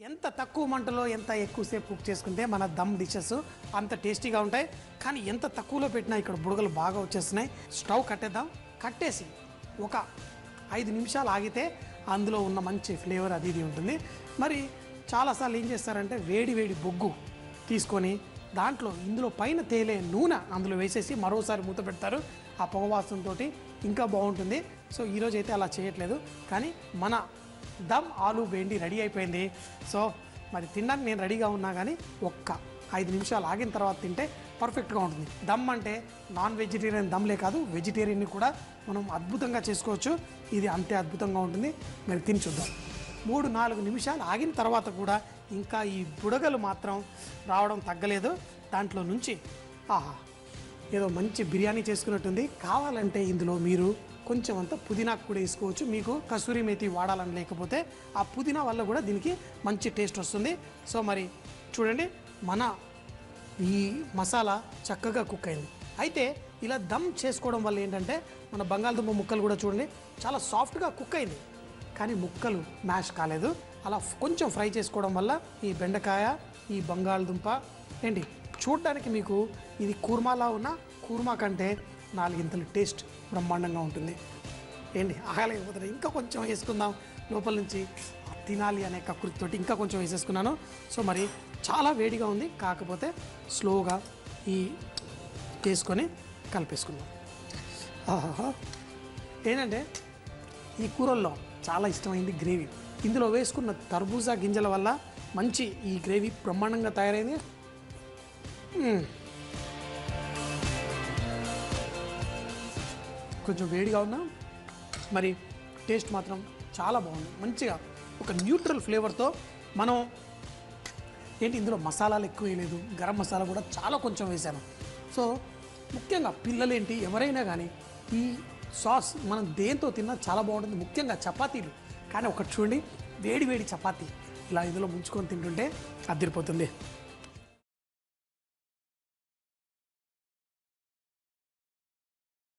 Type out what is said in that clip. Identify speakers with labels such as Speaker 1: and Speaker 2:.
Speaker 1: ఎంత తక్కువ మంటలో ఎంత ఎక్కువసేపు కుక్ చేసుకుంటే మన దమ్ డిషెస్ అంత టేస్టీగా ఉంటాయి. కానీ ఎంత తక్కువలో పెట్టినా ఇక్కడ బుడగలు బాగా వచ్చేస్తున్నాయి. స్టవ్ కట్టేద్దాం. కట్టేసి ఒక 5 నిమిషాలు ఆగితే అందులో ఉన్న మంచి ఫ్లేవర్ అది ఇది ఉంటుంది. మరి చాలాసార్లు ఏం చేస్తారంటే వేడి వేడి బొగ్గు తీసుకొని ఇందులో పైన తేలే నూనె అందులో వేసేసి మరోసారి మూత పెడతారు. ఆ పొగవాసనతో ఇంకా బాగుంటుంది. సో ఈరోజు అయితే అలా చేయట్లేదు. కానీ మన దమ్ ఆలూ బెండి రెడీ అయిపోయింది. సో మరి తినడానికి నేను రెడీగా ఉన్నా కానీ ఒక్క 5 నిమిషాలు ఆగిన తర్వాత తింటే పర్ఫెక్ట్గా ఉంటుంది. దమ్ అంటే నాన్ వెజిటేరియన్ దమ్లే కాదు, వెజిటేరియన్ని కూడా మనం అద్భుతంగా చేసుకోవచ్చు. ఇది అంతే అద్భుతంగా ఉంటుంది. మరి తిని చూద్దాం. 3-4 నిమిషాలు ఆగిన తర్వాత కూడా ఇంకా ఈ బుడగలు మాత్రం రావడం తగ్గలేదు. దాంట్లో నుంచి ఏదో మంచి బిర్యానీ చేసుకున్నట్టుంది. కావాలంటే ఇందులో మీరు కొంచెం అంత పుదీనా కూడా వేసుకోవచ్చు. మీకు కసూరి మేతి వాడాలని లేకపోతే ఆ పుదీనా వల్ల కూడా దీనికి మంచి టేస్ట్ వస్తుంది. సో మరి చూడండి, మన ఈ మసాలా చక్కగా కుక్ అయింది. అయితే ఇలా దమ్ చేసుకోవడం వల్ల ఏంటంటే మన బంగాళదుంప ముక్కలు కూడా చూడండి చాలా సాఫ్ట్గా కుక్ అయింది. కానీ ముక్కలు మ్యాష్ కాలేదు. అలా కొంచెం ఫ్రై చేసుకోవడం వల్ల ఈ బెండకాయ, ఈ బంగాళదుంప చూడడానికి మీకు ఇది కూర్మాలా ఉన్న కూర్మా కంటే 4 ఇంతలు టేస్ట్ బ్రహ్మాండంగా ఉంటుంది. ఆగలేకపోతే ఇంకా కొంచెం వేసుకుందాం. లోపల నుంచి తినాలి అనే కకృతితోటి ఇంకా కొంచెం వేసేసుకున్నాను. సో మరి చాలా వేడిగా ఉంది. కాకపోతే స్లోగా వేసుకొని కలిపేసుకుందాం. ఏంటంటే ఈ కూరల్లో చాలా ఇష్టమైంది గ్రేవీ. ఇందులో వేసుకున్న తర్బూజా గింజల వల్ల మంచి ఈ గ్రేవీ బ్రహ్మాండంగా తయారైంది. కొంచెం వేడిగా ఉన్నా మరి టేస్ట్ మాత్రం చాలా బాగుంది. మంచిగా ఒక న్యూట్రల్ ఫ్లేవర్తో మనం ఇందులో మసాలాలు ఎక్కువ వేయలేదు. గరం మసాలా కూడా చాలా కొంచెం వేసాను. సో ముఖ్యంగా పిల్లలు ఎవరైనా కానీ ఈ సాస్ మనం దేంతో తిన్నా చాలా బాగుంటుంది. ముఖ్యంగా చపాతీలు. కానీ ఒకటి చూడండి, వేడి వేడి చపాతీ ఇలా ఇందులో ముంచుకొని తింటుంటే అదిరిపోతుంది.